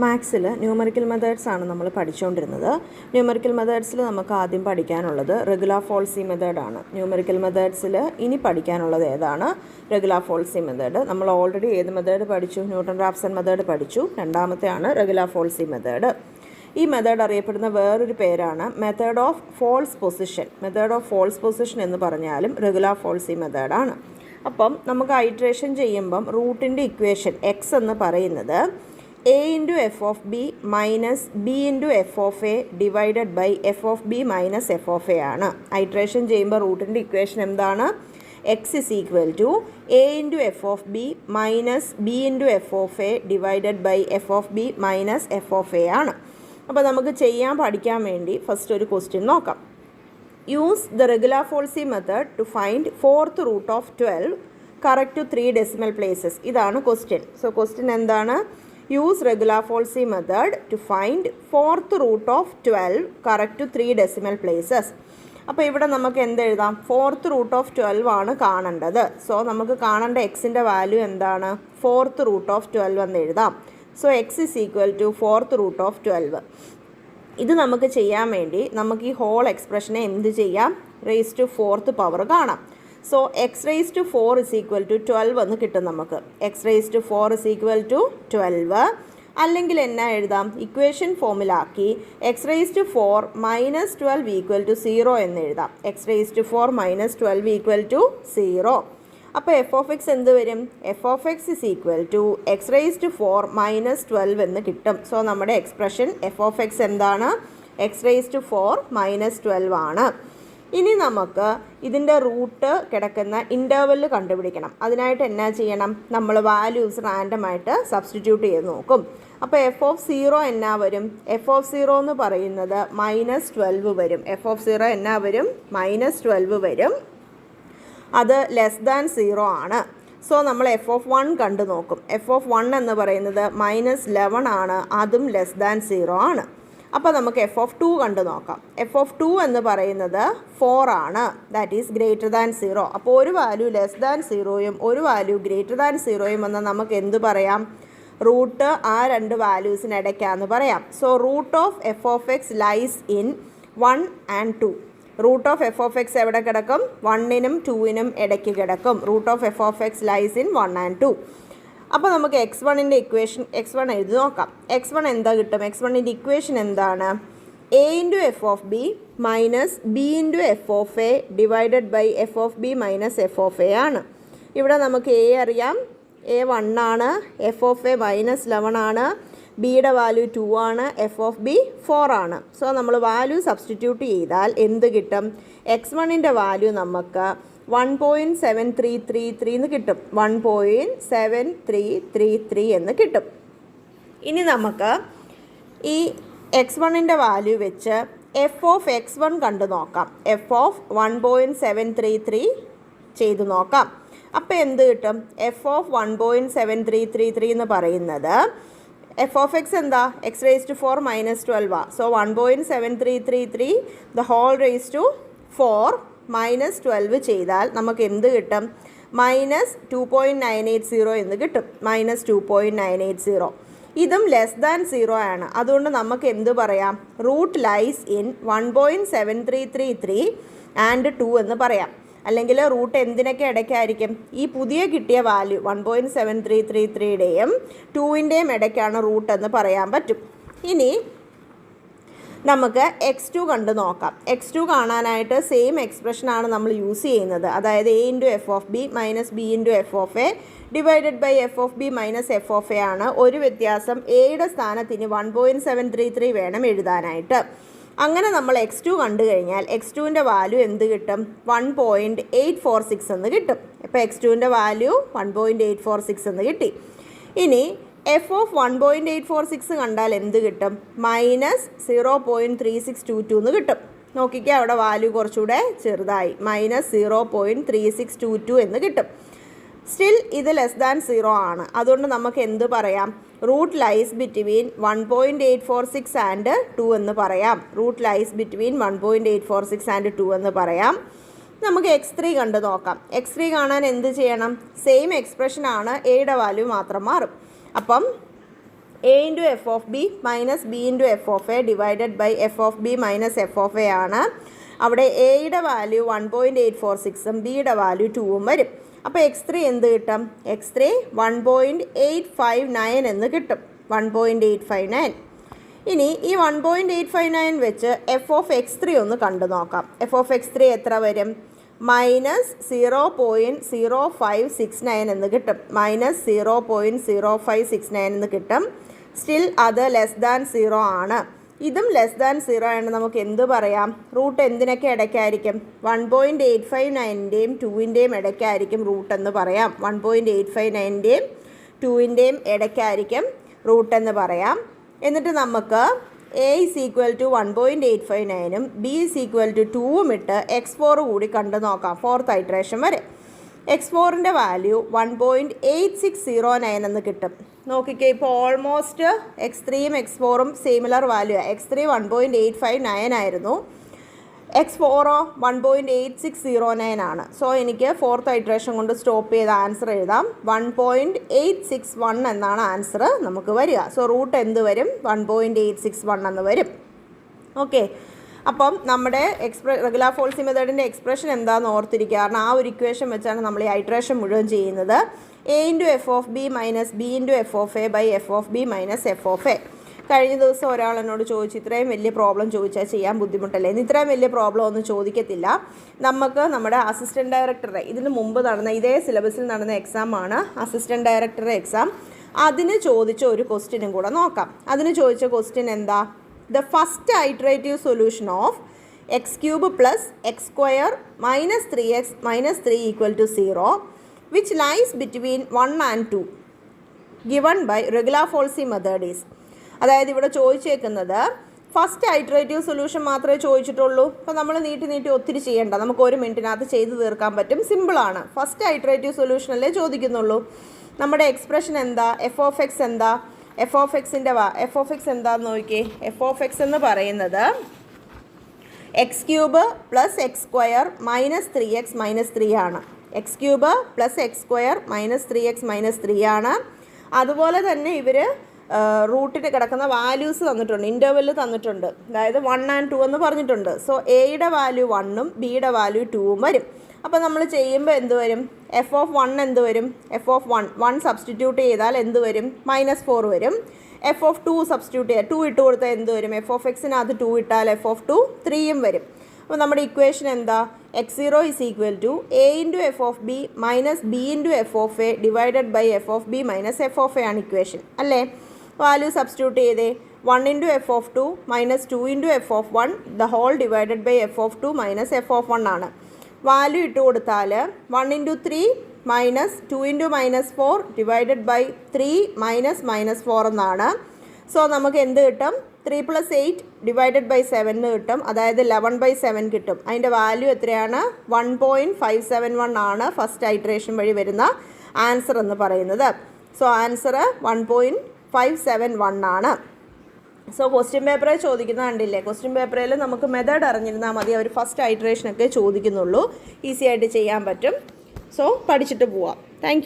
മാത്സിൽ numerical methods ആണ് നമ്മൾ പഠിച്ചുകൊണ്ടിരുന്നത്. Numerical മെത്തേഡ്സിൽ നമുക്ക് ആദ്യം പഠിക്കാനുള്ളത് റെഗുലാർ ഫോൾസി മെത്തേഡാണ്. ന്യൂമറിക്കൽ മെത്തേഡ്സിൽ ഇനി പഠിക്കാനുള്ളത് ഏതാണ്? റെഗുലാർ ഫോൾസി മെത്തേഡ്. നമ്മൾ ഓൾറെഡി ഏത് മെത്തേഡ് പഠിച്ചു? ന്യൂട്ടൺ റാപ്സൺ മെത്തേഡ് പഠിച്ചു. രണ്ടാമത്തെയാണ് റെഗുലാർ ഫോൾസി മെത്തേഡ്. ഈ മെത്തേഡ് അറിയപ്പെടുന്ന വേറൊരു പേരാണ് method of false position. Method of false position എന്ന് പറഞ്ഞാലും റെഗുലാർ ഫോൾസി മെത്തേഡാണ്. അപ്പം നമുക്ക് ഐട്രേഷൻ ചെയ്യുമ്പം റൂട്ടിൻ്റെ ഇക്വേഷൻ എക്സ് എന്ന് പറയുന്നത് a into f of b minus b into f of a divided by f of b minus f of a ആണ്. Iteration ചെയ്യുമ്പോൾ റൂട്ടിൻ്റെ ഇക്വേഷൻ എന്താണ്? x is equal to a into f of b minus b into f of a divided by f of b minus f of a ആണ്. അപ്പോൾ നമുക്ക് പഠിക്കാൻ വേണ്ടി first ഒരു question നോക്കാം. Use the regula falsi method to find fourth root of 12 correct to 3 decimal places. ഇതാണ് question. So question എന്താണ്? Use regula falsi method to find fourth root of 12 correct to 3 decimal places. അപ്പോൾ ഇവിടെ നമുക്ക് എന്തെഴുതാം? Fourth root of 12 ആണ് കാണേണ്ടത്. So നമുക്ക് കാണേണ്ട എക്സിൻ്റെ വാല്യൂ എന്താണ്? ഫോർത്ത് റൂട്ട് ഓഫ് 12 എന്ന് എഴുതാം. So x is equal to fourth root of 12. ഇത് നമുക്ക് ചെയ്യാൻ വേണ്ടി നമുക്ക് ഈ ഹോൾ എക്സ്പ്രഷനെ എന്ത് ചെയ്യാം? റേസ് ടു ഫോർത്ത് പവർ കാണാം. So X raise to 4 is equal to 12 എന്ന് കിട്ടും നമുക്ക്. X raise to 4 is equal to 12. അല്ലെങ്കിൽ എന്നാ എഴുതാം? ഇക്വേഷൻ ഫോമിലാക്കി X raise to 4 minus 12 equal to 0 എന്ന് എഴുതാം. X raise to 4 minus 12 equal to 0. അപ്പോൾ എഫ് ഓഫ് എക്സ് എന്ത് വരും? F of X is equal to X raise to 4 minus 12 എന്ന് കിട്ടും. സോ നമ്മുടെ എക്സ്പ്രഷൻ എഫ് ഓഫ് എക്സ് എന്താണ്? എക്സ് റേസ് ടു 4 മൈനസ് 12 ആണ്. ഇനി നമുക്ക് ഇതിൻ്റെ റൂട്ട് കിടക്കുന്ന ഇൻ്റർവെൽ കണ്ടുപിടിക്കണം. അതിനായിട്ട് എന്നാ ചെയ്യണം? നമ്മൾ വാല്യൂസ് റാൻഡമായിട്ട് സബ്സ്റ്റിറ്റ്യൂട്ട് ചെയ്ത് നോക്കും. അപ്പോൾ എഫ് ഓഫ് 0 എന്നാ വരും? എഫ് ഓഫ് 0 എന്ന് പറയുന്നത് മൈനസ് 12 വരും. എഫ് ഓഫ് 0 എന്നാ വരും? മൈനസ് 12 വരും. അത് ലെസ് ദാൻ 0 ആണ്. സോ നമ്മൾ എഫ് ഓഫ് 1 കണ്ടു നോക്കും. എഫ് ഓഫ് 1 എന്ന് പറയുന്നത് മൈനസ് 11 ആണ്. അതും ലെസ് ദാൻ 0 ആണ്. അപ്പോൾ നമുക്ക് എഫ് ഓഫ് 2 കണ്ടു നോക്കാം. എഫ് ഓഫ് 2 എന്ന് പറയുന്നത് 4 ആണ്. That is greater than 0. അപ്പോൾ ഒരു വാല്യൂ ലെസ് ദാൻ 0യും ഒരു വാല്യൂ ഗ്രേറ്റർ ദാൻ 0യും എന്ന് നമുക്ക് എന്ത് പറയാം? റൂട്ട് ആ രണ്ട് വാല്യൂസിനിടയ്ക്കാന്ന് പറയാം. So root of f of x lies in 1 and 2. Root of f of x എവിടെ കിടക്കും? 1നും 2നും ഇടയ്ക്ക് കിടക്കും. Root of f of x lies in 1 and 2. അപ്പോൾ നമുക്ക് x1ൻ്റെ ഇക്വേഷൻ x1 എഴുതി നോക്കാം. x1 എന്താ കിട്ടും? x1ൻ്റെ ഇക്വേഷൻ എന്താണ്? a into f of b minus b into f of a divided by f of b minus f of a ആണ്. ഇവിടെ നമുക്ക് a അറിയാം. a 1 ആണ്. എഫ് ഓഫ് എ മൈനസ് 11 ആണ്. ബിയുടെ വാല്യൂ 2 ആണ്. എഫ് ഓഫ് ബി 4 ആണ്. സോ നമ്മൾ വാല്യൂ സബ്സ്റ്റിറ്റ്യൂട്ട് ചെയ്താൽ എന്ത് കിട്ടും? x1ൻ്റെ വാല്യൂ നമുക്ക് 1.7333 എന്ന് കിട്ടും. 1.7333 എന്ന് കിട്ടും. ഇനി നമുക്ക് ഈ x1ൻ്റെ വാല്യൂ വെച്ച് എഫ് ഓഫ് x1 കണ്ടു നോക്കാം. എഫ് ഓഫ് 1.733 ചെയ്തു നോക്കാം. അപ്പോൾ എന്ത് കിട്ടും? എഫ് ഓഫ് 1.7333 എന്ന് പറയുന്നത് എഫ് ഓഫ് എക്സ് എന്താ? X raise to 4 minus 12 so 1.7333 the whole raise to 4 minus 12 ചെയ്താൽ നമുക്ക് എന്ത് കിട്ടും? മൈനസ് 2.980 എന്ന് കിട്ടും. മൈനസ് 2.980. ഇതും ലെസ് ദാൻ 0 ആണ്. അതുകൊണ്ട് നമുക്ക് എന്ത് പറയാം? റൂട്ട് ലൈസ് ഇൻ 1.7333 ആൻഡ് 2 എന്ന് പറയാം. അല്ലെങ്കിൽ റൂട്ട് എന്തിനൊക്കെ ഇടയ്ക്കായിരിക്കും? ഈ പുതിയ കിട്ടിയ വാല്യൂ 1.7333യുടെയും 2ൻ്റെയും ഇടയ്ക്കാണ് റൂട്ട് എന്ന് പറയാൻ പറ്റും. ഇനി നമുക്ക് x2 കണ്ടു നോക്കാം. x2 കാണാനായിട്ട് സെയിം എക്സ്പ്രഷനാണ് നമ്മൾ യൂസ് ചെയ്യുന്നത്. അതായത് a into f of b minus b into f of a divided by f of b minus f of a ആണ്. ഒരു വ്യത്യാസം, എയുടെ സ്ഥാനത്തിന് 1.733 വേണം എഴുതാനായിട്ട്. അങ്ങനെ നമ്മൾ x2 കണ്ടു കഴിഞ്ഞാൽ x2ൻ്റെ വാല്യൂ എന്ത് കിട്ടും? 1.846 എന്ന് കിട്ടും. ഇപ്പോൾ x2ൻ്റെ വാല്യൂ 1.846 എന്ന് കിട്ടി. ഇനി എഫ് ഓഫ് 1.846 കണ്ടാൽ എന്ത് കിട്ടും? മൈനസ് 0.3622 എന്ന് കിട്ടും. നോക്കിക്കുക, അവിടെ വാല്യൂ കുറച്ചുകൂടെ ചെറുതായി. മൈനസ് 0.3622 എന്ന് കിട്ടും. സ്റ്റിൽ ഇത് ലെസ് ദാൻ 0 ആണ്. അതുകൊണ്ട് നമുക്ക് എന്ത് പറയാം? റൂട്ട് ലൈസ് ബിറ്റ്വീൻ 1.846 ആൻഡ് 2 എന്ന് പറയാം. റൂട്ട് ലൈസ് ബിറ്റ്വീൻ 1.846 ആൻഡ് 2 എന്ന് പറയാം. നമുക്ക് x3 കണ്ടു നോക്കാം. x3 കാണാൻ എന്ത് ചെയ്യണം? സെയിം എക്സ്പ്രഷനാണ്, എയുടെ വാല്യൂ മാത്രം മാറും. അപ്പം a into f of b minus b into f of a divided by f of b minus f of a ആണ്. അവിടെ എയുടെ വാല്യൂ 1.846ഉം ബിയുടെ വാല്യൂ 2ഉം വരും. അപ്പോൾ x3 എന്ത് കിട്ടും? x3 1.859 എന്ന് കിട്ടും. 1.859. ഇനി ഈ 1.859 വെച്ച് എഫ് ഓഫ് x3 ഒന്ന് കണ്ടു നോക്കാം. എഫ് ഓഫ് x3 എത്ര വരും? മൈനസ് 0.0569 എന്ന് കിട്ടും. മൈനസ് 0.0569 എന്ന് കിട്ടും. സ്റ്റിൽ അത് ലെസ് ദാൻ 0 ആണ്. ഇതും ലെസ് ദാൻ 0 ആണ്. നമുക്ക് എന്ത് പറയാം? റൂട്ട് എന്തിനൊക്കെ ഇടയ്ക്കായിരിക്കും? 1.859ൻ്റെയും 2ൻ്റെയും ഇടയ്ക്കായിരിക്കും റൂട്ട് എന്ന് പറയാം. 1.859ൻ്റെയും 2ൻ്റെയും ഇടയ്ക്കായിരിക്കും റൂട്ട് എന്ന് പറയാം. എന്നിട്ട് നമുക്ക് a is equal to 1.859ഉം b is equal to 2ഉം ഇട്ട് x4 കൂടി കണ്ടു നോക്കാം. 4th iteration വരെ. x4ൻ്റെ വാല്യൂ 1.8609 എന്ന് കിട്ടും. നോക്കിക്കേ, ഇപ്പോൾ ഓൾമോസ്റ്റ് x3യും x4ഉം സിമിലർ വാല്യൂ. x3 1.859 ആയിരുന്നു, x4 1.8609 ആണ്. സോ എനിക്ക് 4th iteration കൊണ്ട് സ്റ്റോപ്പ് ചെയ്ത് ആൻസർ എഴുതാം. 1.861 എന്നാണ് ആൻസർ നമുക്ക് വരിക. സോ റൂട്ട് എന്ത് വരും? 1.861 എന്ന് വരും. ഓക്കെ, അപ്പം നമ്മുടെ റെഗുലാർ ഫോൾസി മെത്തേഡിൻ്റെ എക്സ്പ്രഷൻ എന്താണെന്ന് ഓർത്തിരിക്കുക. കാരണം ആ ഒരു ഇക്വേഷൻ വെച്ചാണ് നമ്മൾ ഈ ഐട്രേഷൻ മുഴുവൻ ചെയ്യുന്നത്. A into f of b minus b into f of a by f of b minus f of a. കഴിഞ്ഞ ദിവസം ഒരാൾ എന്നോട് ചോദിച്ചു, ഇത്രയും വലിയ പ്രോബ്ലം ചോദിച്ചാൽ ചെയ്യാൻ ബുദ്ധിമുട്ടല്ലേ? ഇത്രയും വലിയ പ്രോബ്ലം ഒന്നും ചോദിക്കത്തില്ല. നമുക്ക് നമ്മുടെ അസിസ്റ്റൻറ്റ് ഡയറക്ടറുടെ ഇതിന് മുമ്പ് നടന്ന ഇതേ സിലബസിൽ നടന്ന എക്സാമാണ് അസിസ്റ്റൻറ്റ് ഡയറക്ടറുടെ എക്സാം. അതിന് ചോദിച്ച ഒരു ക്വസ്റ്റ്യനും കൂടെ നോക്കാം. അതിന് ചോദിച്ച ക്വസ്റ്റ്യൻ എന്താ? The first iterative solution of x cube plus x square minus 3x minus 3 equal to 0 which lies between 1 and 2 given by regular Folsey method is. അതായത് ഇവിടെ ചോദിച്ചേക്കുന്നത് ഫസ്റ്റ് ഐറ്ററേറ്റീവ് സൊല്യൂഷൻ മാത്രമേ ചോദിച്ചിട്ടുള്ളൂ. അപ്പോൾ നമ്മൾ നീട്ടി ഒത്തിരി ചെയ്യേണ്ട, നമുക്ക് 1 മിനിറ്റിനകത്ത് ചെയ്ത് തീർക്കാൻ പറ്റും. സിമ്പിളാണ്. ഫസ്റ്റ് ഐറ്ററേറ്റീവ് സൊല്യൂഷൻ അല്ലേ ചോദിക്കുന്നുള്ളൂ. നമ്മുടെ എക്സ്പ്രഷൻ എന്താ? എഫ് ഓഫ് എക്സ് എന്താ? എഫ് ഓഫ് എക്സിൻ്റെ എഫ് ഓഫ് എക്സ് എന്താന്ന് നോക്കിയേ. എഫ് ഓഫ് എക്സ് എന്ന് പറയുന്നത് X cube plus X square minus 3x minus 3 ആണ്. X cube plus X square minus 3x minus 3 ആണ്. അതുപോലെ തന്നെ ഇവർ റൂട്ടിൽ കിടക്കുന്ന വാല്യൂസ് തന്നിട്ടുണ്ട്, ഇൻ്റർവെൽ തന്നിട്ടുണ്ട്. അതായത് 1 and 2 എന്ന് പറഞ്ഞിട്ടുണ്ട്. സോ എയുടെ വാല്യൂ 1ഉം ബിയുടെ വാല്യൂ 2ഉം വരും. അപ്പോൾ നമ്മൾ ചെയ്യുമ്പോൾ എന്ത് വരും? എഫ് ഓഫ് 1 എന്ത് വരും? എഫ് ഓഫ് 1 സബ്സ്റ്റിറ്റ്യൂട്ട് ചെയ്താൽ എന്ത് വരും? -4 വരും. എഫ് ഓഫ് 2 സബ്സ്റ്റിറ്റ്യൂട്ട് ചെയ്യുക, 2 ഇട്ട് കൊടുത്താൽ എന്ത് വരും? എഫ് ഓഫ് എക്സിനകത്ത് 2 ഇട്ടാൽ എഫ് ഓഫ് 2 3യും വരും. അപ്പോൾ നമ്മുടെ ഇക്വേഷൻ എന്താ? x0 is equal to a into f of b minus b into f of a divided by f of b minus f of a ആണ് ഇക്വേഷൻ അല്ലേ? വാല്യൂ സബ്സ്റ്റിറ്റ്യൂട്ട് ചെയ്തേ. 1 into f of 2 minus 2 into f of 1 the whole divided by f of 2 minus f of 1 ആണ്. Value ഇട്ട് കൊടുത്താൽ 1 into 3 minus 2 into -4 divided by 3 minus -4 എന്നാണ്. So നമുക്ക് എന്ത് കിട്ടും? 3 + 8 ഡിവൈഡഡ് ബൈ 7 കിട്ടും. അതായത് 11/7 കിട്ടും. അതിൻ്റെ വാല്യൂ എത്രയാണ്? 1.571 ആണ് ഫസ്റ്റ് ഐറ്ററേഷൻ വഴി വരുന്ന ആൻസർ എന്ന് പറയുന്നത്. സോ ആൻസർ 1.571 ആണ്. സോ ക്വസ്റ്റ്യൻ പേപ്പറിൽ ചോദിക്കുന്ന കണ്ടില്ലേ? ക്വസ്റ്റ്യൻ പേപ്പറിൽ നമുക്ക് മെത്തേഡ് അറിഞ്ഞിരുന്നാൽ മതി. അവർ ഫസ്റ്റ് ഐറ്ററേഷനൊക്കെ ചോദിക്കുന്നുള്ളൂ. ഈസി ആയിട്ട് ചെയ്യാൻ പറ്റും. സോ പഠിച്ചിട്ട് പോവാം. താങ്ക്